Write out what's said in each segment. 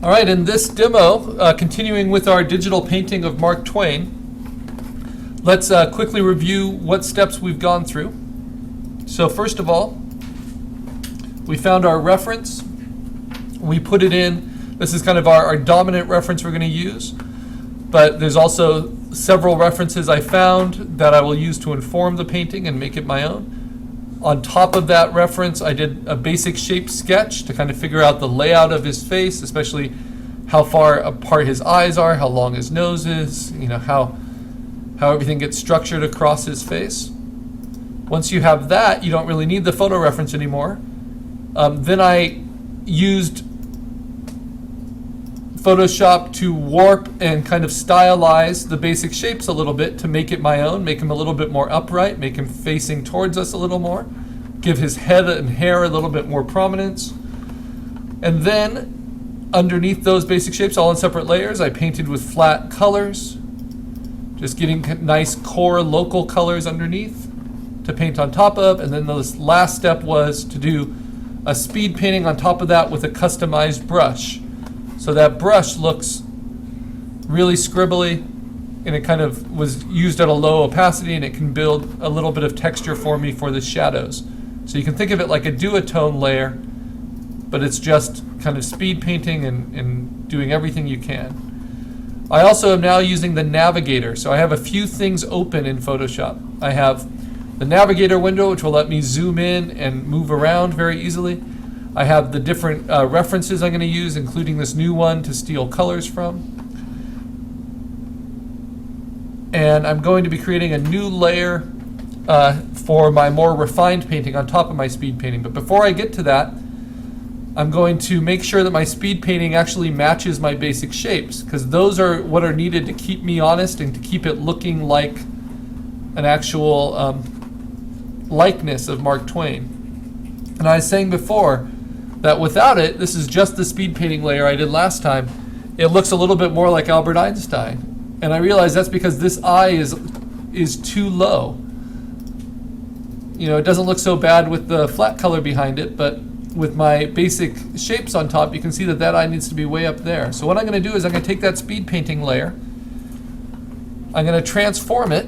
All right, in this demo, continuing with our digital painting of Mark Twain, let's quickly review what steps we've gone through. So first of all, we found our reference. We put it in. This is kind of our dominant reference we're going to use, but there's also several references I found that I will use to inform the painting and make it my own. On top of that reference, I did a basic shape sketch to kind of figure out the layout of his face, especially how far apart his eyes are, how long his nose is, how everything gets structured across his face. Once you have that, you don't really need the photo reference anymore. Then I used Photoshop to warp and kind of stylize the basic shapes a little bit to make it my own, make him a little bit more upright, make him facing towards us a little more, give his head and hair a little bit more prominence. And then underneath those basic shapes, all in separate layers, I painted with flat colors, just getting nice core local colors underneath to paint on top of. And then the last step was to do a speed painting on top of that with a customized brush. So that brush looks really scribbly, and it kind of was used at a low opacity, and it can build a little bit of texture for me for the shadows. So you can think of it like a duotone layer, but it's just kind of speed painting and doing everything you can. I also am now using the navigator. So I have a few things open in Photoshop. I have the navigator window, which will let me zoom in and move around very easily. I have the different references I'm going to use, including this new one to steal colors from. And I'm going to be creating a new layer for my more refined painting on top of my speed painting. But before I get to that, I'm going to make sure that my speed painting actually matches my basic shapes, because those are what are needed to keep me honest and to keep it looking like an actual likeness of Mark Twain. And I was saying before that without it, this is just the speed painting layer I did last time, it looks a little bit more like Albert Einstein. And I realize that's because this eye is too low. It doesn't look so bad with the flat color behind it, but with my basic shapes on top, you can see that eye needs to be way up there. So what I'm going to do is I'm going to take that speed painting layer, I'm going to transform it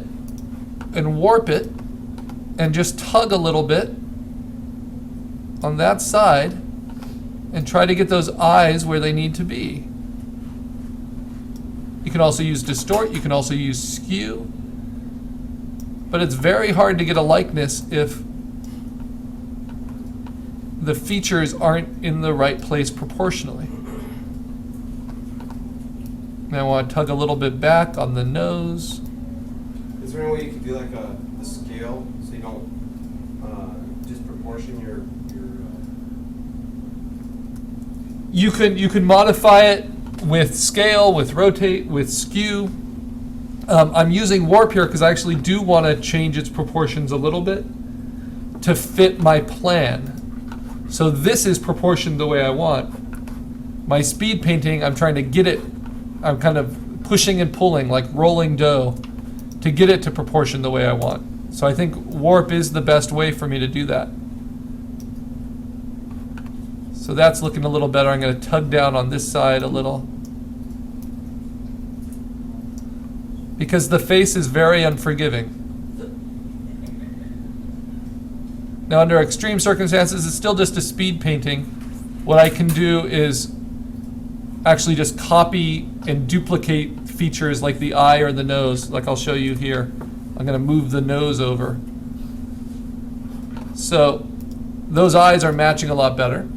and warp it and just tug a little bit on that side and try to get those eyes where they need to be. You can also use distort, you can also use skew, but it's very hard to get a likeness if the features aren't in the right place proportionally. Now I want to tug a little bit back on the nose. Is there any way you could do like a scale so you don't disproportion your You can modify it with scale, with rotate, with skew. I'm using warp here because I actually do want to change its proportions a little bit to fit my plan. So this is proportioned the way I want. My speed painting, I'm trying to get it, I'm kind of pushing and pulling like rolling dough to get it to proportion the way I want. So I think warp is the best way for me to do that. So that's looking a little better. I'm going to tug down on this side a little, because the face is very unforgiving. Now under extreme circumstances, it's still just a speed painting. What I can do is actually just copy and duplicate features like the eye or the nose, like I'll show you here. I'm going to move the nose over. So those eyes are matching a lot better.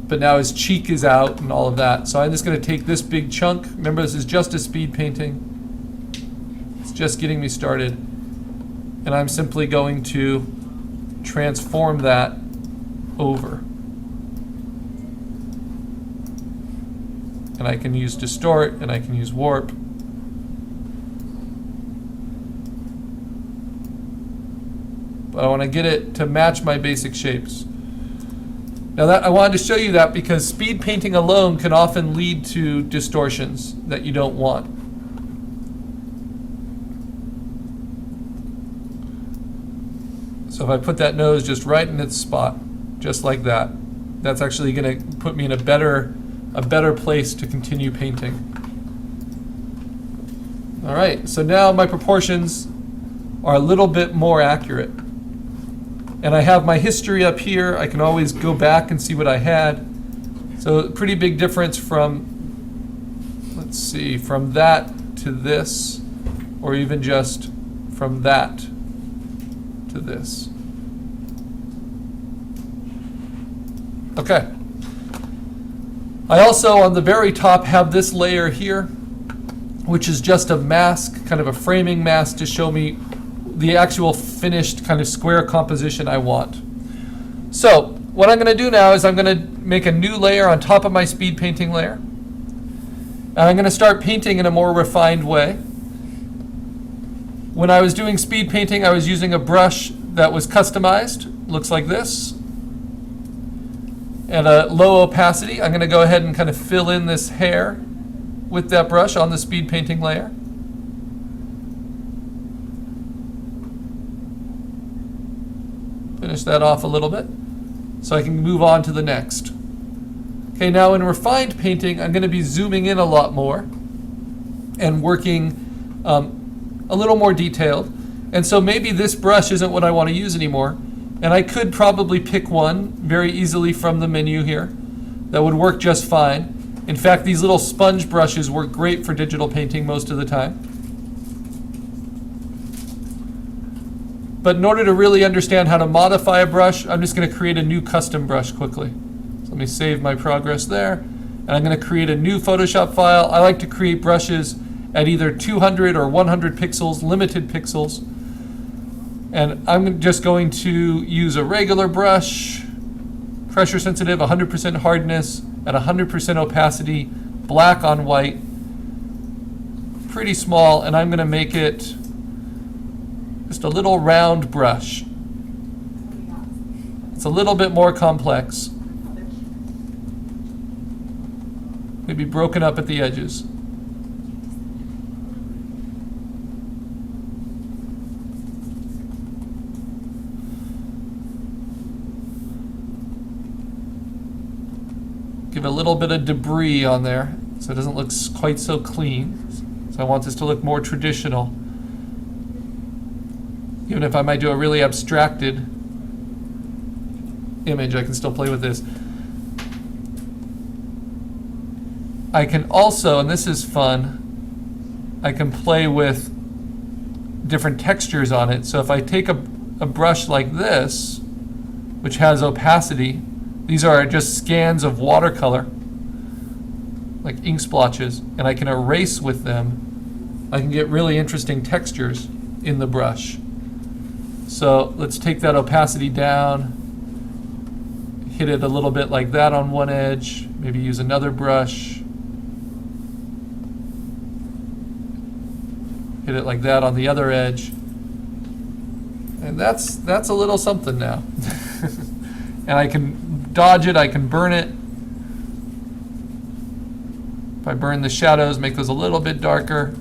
But now his cheek is out and all of that. So I'm just going to take this big chunk. Remember, this is just a speed painting. It's just getting me started. And I'm simply going to transform that over. And I can use distort and I can use warp. But I want to get it to match my basic shapes. Now that I wanted to show you that because speed painting alone can often lead to distortions that you don't want. So if I put that nose just right in its spot, just like that, that's actually going to put me in a better a better place to continue painting. All right, so now my proportions are a little bit more accurate. And I have my history up here. I can always go back and see what I had. So pretty big difference from, let's see, from that to this, or even just from that to this. Okay. I also, on the very top, have this layer here, which is just a mask, kind of a framing mask to show me the actual finished kind of square composition I want. So what I'm going to do now is I'm going to make a new layer on top of my speed painting layer. And I'm going to start painting in a more refined way. When I was doing speed painting, I was using a brush that was customized. Looks like this. At a low opacity, I'm going to go ahead and kind of fill in this hair with that brush on the speed painting layer. Finish that off a little bit so I can move on to the next. Okay, now in refined painting, I'm going to be zooming in a lot more and working a little more detailed. And so maybe this brush isn't what I want to use anymore. And I could probably pick one very easily from the menu here that would work just fine. In fact, these little sponge brushes work great for digital painting most of the time. But in order to really understand how to modify a brush, I'm just going to create a new custom brush quickly. So let me save my progress there. And I'm going to create a new Photoshop file. I like to create brushes at either 200 or 100 pixels, limited pixels. And I'm just going to use a regular brush, pressure sensitive, 100% hardness, at 100% opacity, black on white, pretty small, and I'm going to make it just a little round brush. It's a little bit more complex. Maybe broken up at the edges. Give a little bit of debris on there so it doesn't look quite so clean. So I want this to look more traditional. Even if I might do a really abstracted image, I can still play with this. I can also, and this is fun, I can play with different textures on it. So if I take a brush like this, which has opacity, these are just scans of watercolor, like ink splotches, and I can erase with them. I can get really interesting textures in the brush. So let's take that opacity down, hit it a little bit like that on one edge, maybe use another brush, hit it like that on the other edge, and that's a little something now. And I can dodge it, I can burn it. If I burn the shadows, make those a little bit darker.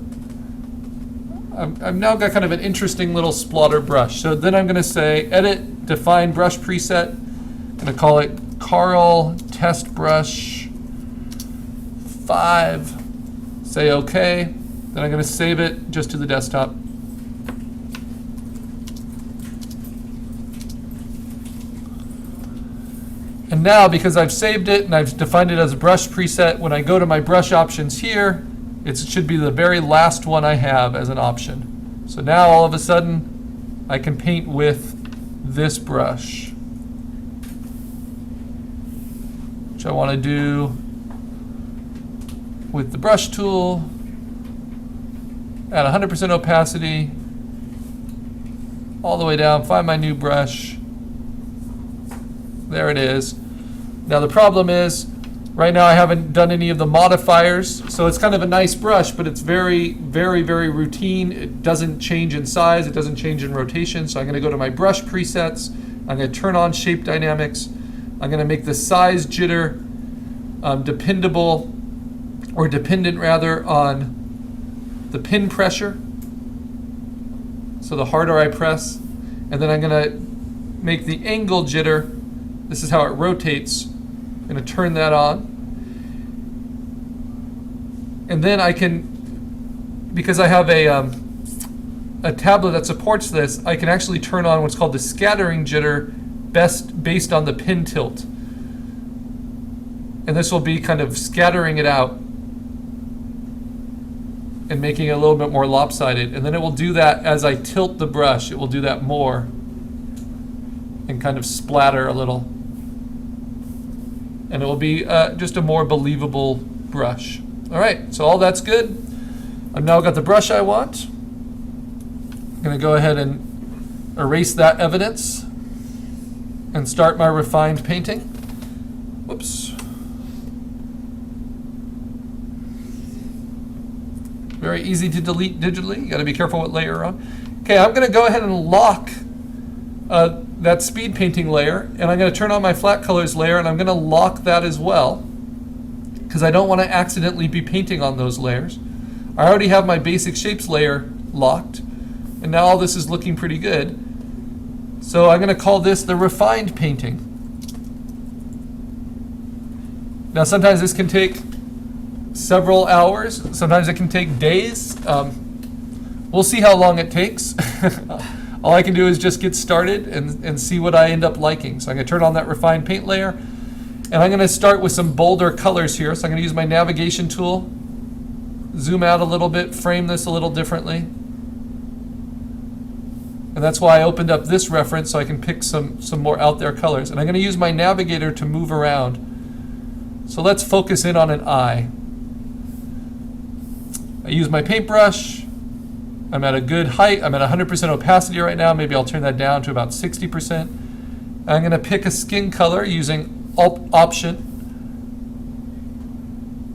I've now got kind of an interesting little splotter brush. So then I'm going to say edit, define brush preset. I'm going to call it Carl Test Brush 5. Say OK. Then I'm going to save it just to the desktop. And now, because I've saved it and I've defined it as a brush preset, when I go to my brush options here, it should be the very last one I have as an option. So now all of a sudden, I can paint with this brush, which I want to do with the brush tool at 100% opacity, all the way down, find my new brush. There it is. Now the problem is, right now I haven't done any of the modifiers, so it's kind of a nice brush, but it's very, very, very routine. It doesn't change in size, it doesn't change in rotation, so I'm going to go to my brush presets, I'm going to turn on shape dynamics, I'm going to make the size jitter dependent rather on the pin pressure, so the harder I press, and then I'm going to make the angle jitter. This is how it rotates. I'm going to turn that on. And then I can, because I have a tablet that supports this, I can actually turn on what's called the scattering jitter based on the pin tilt. And this will be kind of scattering it out and making it a little bit more lopsided. And then it will do that as I tilt the brush. It will do that more and kind of splatter a little. And it will be just a more believable brush. All right, so all that's good. I've now got the brush I want. I'm going to go ahead and erase that evidence and start my refined painting. Whoops. Very easy to delete digitally. You got to be careful what layer you're on. Okay, I'm going to go ahead and lock that speed painting layer, and I'm going to turn on my flat colors layer, and I'm going to lock that as well, because I don't want to accidentally be painting on those layers. I already have my basic shapes layer locked, and now all this is looking pretty good. So I'm going to call this the refined painting. Now sometimes this can take several hours, sometimes it can take days. We'll see how long it takes. All I can do is just get started and see what I end up liking. So I'm going to turn on that refined paint layer, and I'm going to start with some bolder colors here. So I'm going to use my navigation tool, zoom out a little bit, frame this a little differently. And that's why I opened up this reference, so I can pick some more out there colors. And I'm going to use my navigator to move around. So let's focus in on an eye. I use my paintbrush. I'm at a good height. I'm at 100% opacity right now. Maybe I'll turn that down to about 60%. I'm going to pick a skin color using Option,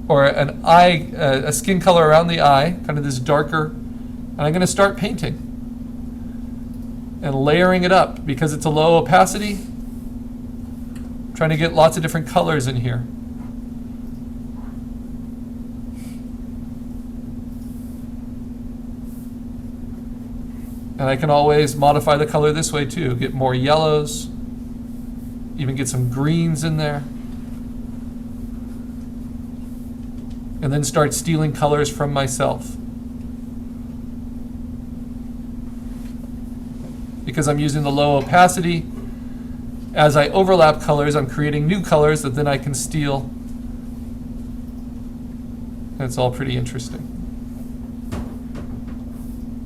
or a skin color around the eye, kind of this darker. And I'm going to start painting and layering it up because it's a low opacity. I'm trying to get lots of different colors in here. And I can always modify the color this way too, get more yellows, even get some greens in there. And then start stealing colors from myself. Because I'm using the low opacity, as I overlap colors, I'm creating new colors that then I can steal. And it's all pretty interesting.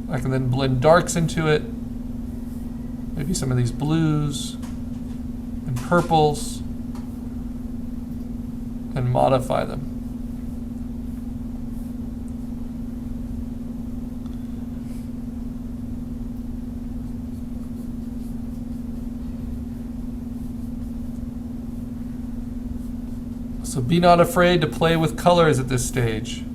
I can then blend darks into it, maybe some of these blues and purples, and modify them. So be not afraid to play with colors at this stage.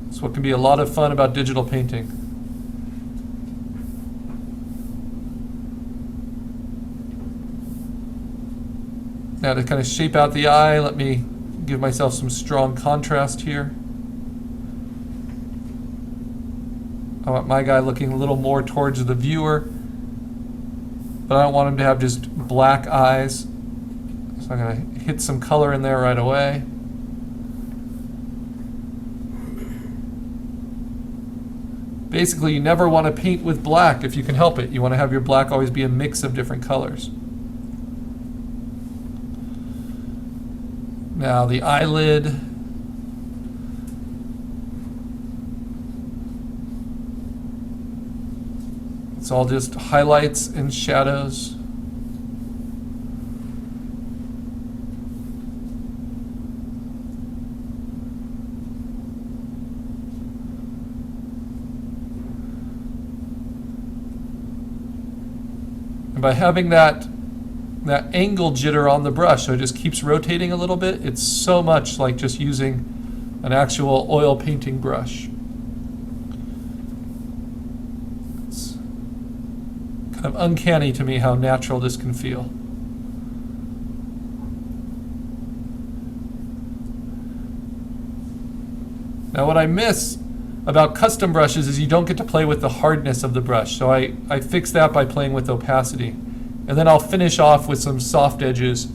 It's what can be a lot of fun about digital painting. Now to kind of shape out the eye, let me give myself some strong contrast here. I want my guy looking a little more towards the viewer, but I don't want him to have just black eyes. So I'm going to hit some color in there right away. Basically, you never want to paint with black if you can help it. You want to have your black always be a mix of different colors. Now the eyelid. It's all just highlights and shadows. And by having that angle jitter on the brush, so it just keeps rotating a little bit, it's so much like just using an actual oil painting brush. It's kind of uncanny to me how natural this can feel. Now what I miss about custom brushes is you don't get to play with the hardness of the brush. So I fix that by playing with opacity. And then I'll finish off with some soft edges